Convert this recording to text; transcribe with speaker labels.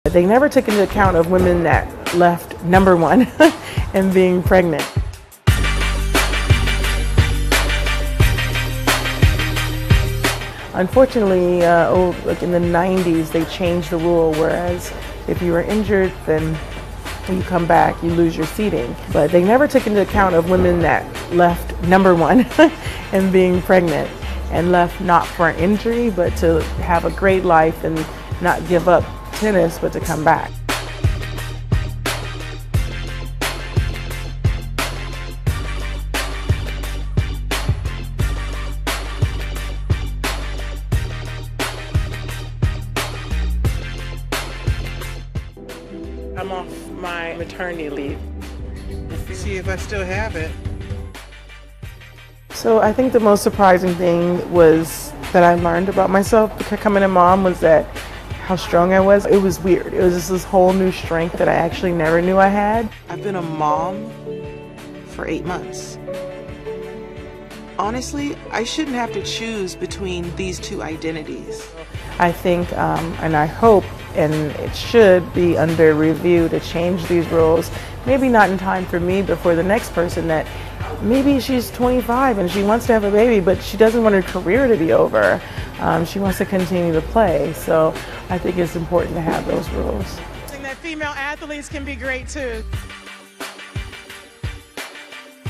Speaker 1: They never took into account of women that left #1 and being pregnant. Unfortunately, like in the 90s, they changed the rule, whereas if you were injured, then when you come back, you lose your seating. But they never took into account of women that left #1 and being pregnant, and left not for an injury, but to have a great life and not give up tennis, but to come back. I'm off my maternity leave.
Speaker 2: See if I still have it.
Speaker 1: So I think the most surprising thing was that I learned about myself becoming a mom was that how strong I was. It was weird. It was just this whole new strength that I actually never knew I had.
Speaker 3: I've been a mom for 8 months. Honestly, I shouldn't have to choose between these two identities.
Speaker 1: I think, and I hope, and it should be under review to change these rules. Maybe not in time for me, but for the next person that maybe she's 25 and she wants to have a baby, but she doesn't want her career to be over. She wants to continue to play. So I think it's important to have those rules.
Speaker 2: I think that female athletes can be great too.